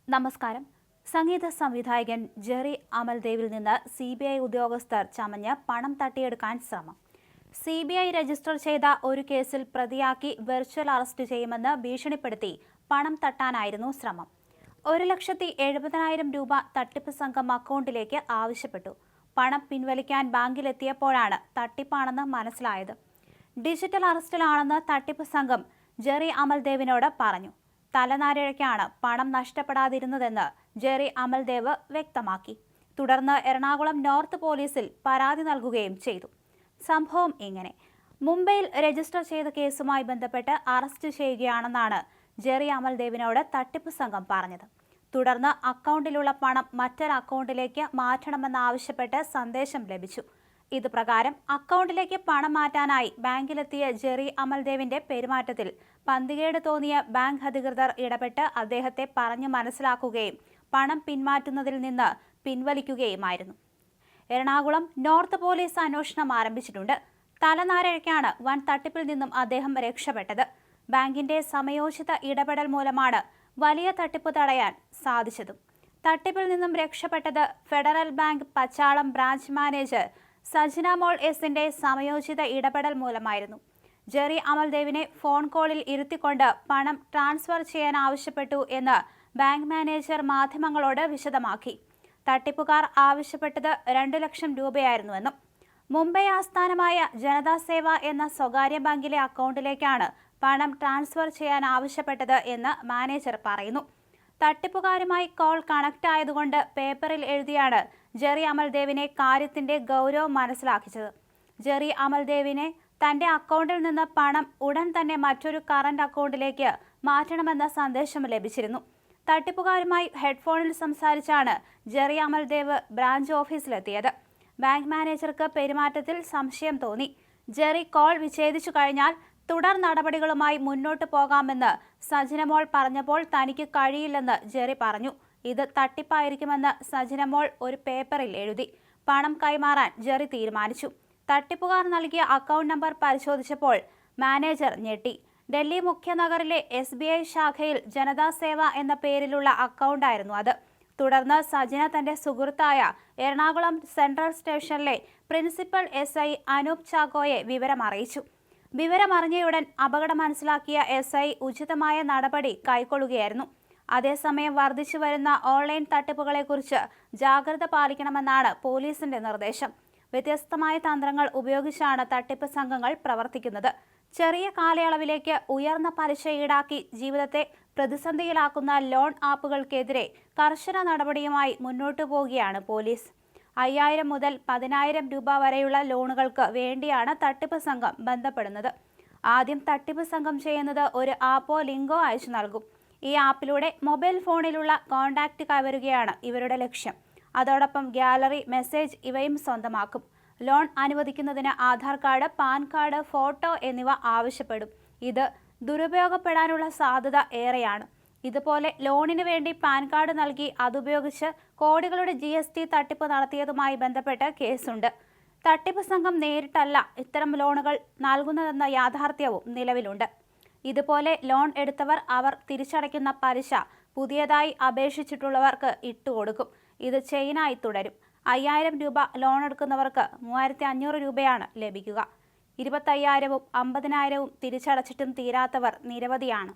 നമസ്കാരം. സംഗീത സംവിധായകൻ ജെറി അമൽദേവിൽ നിന്ന് CBI ഉദ്യോഗസ്ഥർ ചമഞ്ഞ് പണം തട്ടിയെടുക്കാൻ ശ്രമം. CBI രജിസ്റ്റർ ചെയ്ത ഒരു കേസിൽ പ്രതിയാക്കി വെർച്വൽ അറസ്റ്റ് ചെയ്യുമെന്ന് ഭീഷണിപ്പെടുത്തി പണം തട്ടാനായിരുന്നു ശ്രമം. 1,70,000 രൂപ തട്ടിപ്പ് സംഘം അക്കൗണ്ടിലേക്ക് ആവശ്യപ്പെട്ടു. പണം പിൻവലിക്കാൻ ബാങ്കിലെത്തിയപ്പോഴാണ് തട്ടിപ്പാണെന്ന് മനസ്സിലായത്. ഡിജിറ്റൽ അറസ്റ്റിലാണെന്ന് തട്ടിപ്പ് സംഘം ജെറി അമൽദേവിനോട് പറഞ്ഞു. തലനാരിഴയ്ക്കാണ് പണം നഷ്ടപ്പെടാതിരുന്നതെന്ന് ജെറി അമൽദേവ് വ്യക്തമാക്കി. തുടർന്ന് എറണാകുളം നോർത്ത് പോലീസിൽ പരാതി നൽകുകയും ചെയ്തു. സംഭവം ഇങ്ങനെ: മുംബൈയിൽ രജിസ്റ്റർ ചെയ്ത കേസുമായി ബന്ധപ്പെട്ട് അറസ്റ്റ് ചെയ്യുകയാണെന്നാണ് ജെറി അമൽദേവിനോട് തട്ടിപ്പ് സംഘം പറഞ്ഞത്. തുടർന്ന് അക്കൗണ്ടിലുള്ള പണം മറ്റൊരു അക്കൗണ്ടിലേക്ക് മാറ്റണമെന്നാവശ്യപ്പെട്ട് സന്ദേശം ലഭിച്ചു. ഇത് പ്രകാരം അക്കൗണ്ടിലേക്ക് പണം മാറ്റാനായി ബാങ്കിലെത്തിയ ജെറി അമൽദേവിന്റെ പെരുമാറ്റത്തിൽ പന്തികേട് തോന്നിയ ബാങ്ക് അധികൃതർ ഇടപെട്ട് അദ്ദേഹത്തെ പറഞ്ഞു മനസ്സിലാക്കുകയും പണം പിന്മാറ്റുന്നതിൽ നിന്ന് പിൻവലിക്കുകയുമായിരുന്നു. എറണാകുളം നോർത്ത് പോലീസ് അന്വേഷണം ആരംഭിച്ചിട്ടുണ്ട്. തലനാരിഴയ്ക്കാണ് വൻ തട്ടിപ്പിൽ നിന്നും അദ്ദേഹം രക്ഷപ്പെട്ടത്. ബാങ്കിന്റെ സമയോചിത ഇടപെടൽ മൂലമാണ് വലിയ തട്ടിപ്പ് തടയാൻ സാധിച്ചതും. തട്ടിപ്പിൽ നിന്നും രക്ഷപ്പെട്ടത് federal bank Pachalam branch manager Sajna Mol എസിന്റെ സമയോചിത ഇടപെടൽ മൂലമായിരുന്നു. ജെറി അമൽദേവിനെ ഫോൺ കോളിൽ ഇരുത്തിക്കൊണ്ട് പണം ട്രാൻസ്ഫർ ചെയ്യാൻ ആവശ്യപ്പെട്ടു എന്ന് ബാങ്ക് മാനേജർ മാധ്യമങ്ങളോട് വിശദമാക്കി. തട്ടിപ്പുകാർ ആവശ്യപ്പെട്ടത് 2 ലക്ഷം രൂപയായിരുന്നുവെന്നും മുംബൈ ആസ്ഥാനമായ ജനതാ സേവ എന്ന സ്വകാര്യ ബാങ്കിലെ അക്കൗണ്ടിലേക്കാണ് പണം ട്രാൻസ്ഫർ ചെയ്യാൻ ആവശ്യപ്പെട്ടത് എന്ന് മാനേജർ പറയുന്നു. തട്ടിപ്പുകാരുമായി കോൾ കണക്ട് ആയതുകൊണ്ട് പേപ്പറിൽ എഴുതിയാണ് ജെറി അമൽദേവിനെ കാര്യത്തിന്റെ ഗൗരവം മനസ്സിലാക്കിച്ചത്. ജെറി അമൽദേവിനെ തന്റെ അക്കൗണ്ടിൽ നിന്ന് പണം ഉടൻ തന്നെ മറ്റൊരു കറന്റ് അക്കൗണ്ടിലേക്ക് മാറ്റണമെന്ന സന്ദേശം ലഭിച്ചിരുന്നു. തട്ടിപ്പുകാരുമായി ഹെഡ്ഫോണിൽ സംസാരിച്ചാണ് ജെറി അമൽദേവ് ബ്രാഞ്ച് ഓഫീസിലെത്തിയത്. ബാങ്ക് മാനേജർക്ക് പെരുമാറ്റത്തിൽ സംശയം തോന്നി. ജെറി കോൾ വിച്ഛേദിച്ചു കഴിഞ്ഞാൽ തുടർ നടപടികളുമായി മുന്നോട്ട് പോകാമെന്ന് സജ്നമോൾ പറഞ്ഞപ്പോൾ തനിക്ക് കഴിയില്ലെന്ന് ജെറി പറഞ്ഞു. ഇത് തട്ടിപ്പായിരിക്കുമെന്ന് സജ്നമോൾ ഒരു പേപ്പറിൽ എഴുതി. പണം കൈമാറാൻ ജെറി തീരുമാനിച്ചു. തട്ടിപ്പുകാർ നൽകിയ അക്കൗണ്ട് നമ്പർ പരിശോധിച്ചപ്പോൾ മാനേജർ ഞെട്ടി. ഡൽഹി മുഖ്യനഗറിലെ SBI ശാഖയിൽ ജനതാ സേവ എന്ന പേരിലുള്ള അക്കൗണ്ടായിരുന്നു അത്. തുടർന്ന് സജ്ന തന്റെ സുഹൃത്തായ എറണാകുളം സെൻട്രൽ സ്റ്റേഷനിലെ പ്രിൻസിപ്പൽ SI അനൂപ് ചാക്കോയെ വിവരം അറിയിച്ചു. വിവരമറിഞ്ഞയുടൻ അപകടം മനസ്സിലാക്കിയ SI ഉചിതമായ നടപടി കൈക്കൊള്ളുകയായിരുന്നു. അതേസമയം വർദ്ധിച്ചു വരുന്ന ഓൺലൈൻ തട്ടിപ്പുകളെക്കുറിച്ച് ജാഗ്രത പാലിക്കണമെന്നാണ് പോലീസിന്റെ നിർദ്ദേശം. വ്യത്യസ്തമായ തന്ത്രങ്ങൾ ഉപയോഗിച്ചാണ് തട്ടിപ്പ് സംഘങ്ങൾ പ്രവർത്തിക്കുന്നത്. ചെറിയ കാലയളവിലേക്ക് ഉയർന്ന പലിശ ഈടാക്കി ജീവിതത്തെ പ്രതിസന്ധിയിലാക്കുന്ന ലോൺ ആപ്പുകൾക്കെതിരെ കർശന നടപടിയുമായി മുന്നോട്ടു പോവുകയാണ് പോലീസ്. 5,000 മുതൽ 10,000 രൂപ വരെയുള്ള ലോണുകൾക്ക് വേണ്ടിയാണ് തട്ടിപ്പ് സംഘം ബന്ധപ്പെടുന്നത്. ആദ്യം തട്ടിപ്പ് സംഘം ചെയ്യുന്നത് ഒരു ആപ്പോ ലിങ്കോ അയച്ചു നൽകും. ഈ ആപ്പിലൂടെ മൊബൈൽ ഫോണിലുള്ള കോൺടാക്റ്റ് കൈവരുകയാണ് ഇവരുടെ ലക്ഷ്യം. അതോടൊപ്പം ഗാലറി, മെസ്സേജ് ഇവയും സ്വന്തമാക്കും. ലോൺ അനുവദിക്കുന്നതിന് Aadhaar card, pan card, photo എന്നിവ ആവശ്യപ്പെടും. ഇത് ദുരുപയോഗപ്പെടാനുള്ള സാധ്യത ഏറെയാണ്. ഇതുപോലെ ലോണിന് വേണ്ടി പാൻ കാർഡ് നൽകി അതുപയോഗിച്ച് കോടികളുടെ GST തട്ടിപ്പ് നടത്തിയതുമായി ബന്ധപ്പെട്ട് കേസുണ്ട്. തട്ടിപ്പ് സംഘം നേരിട്ടല്ല ഇത്തരം ലോണുകൾ നൽകുന്നതെന്ന യാഥാർത്ഥ്യവും നിലവിലുണ്ട്. ഇതുപോലെ ലോൺ എടുത്തവർ അവർ തിരിച്ചടയ്ക്കുന്ന പലിശ പുതിയതായി അപേക്ഷിച്ചിട്ടുള്ളവർക്ക് ഇട്ടുകൊടുക്കും. ഇത് ചെയിനായി തുടരും. 5,000 രൂപ ലോൺ എടുക്കുന്നവർക്ക് 3,500 രൂപയാണ് ലഭിക്കുക. 25,000-50,000 തിരിച്ചടച്ചിട്ടും തീരാത്തവർ നിരവധിയാണ്.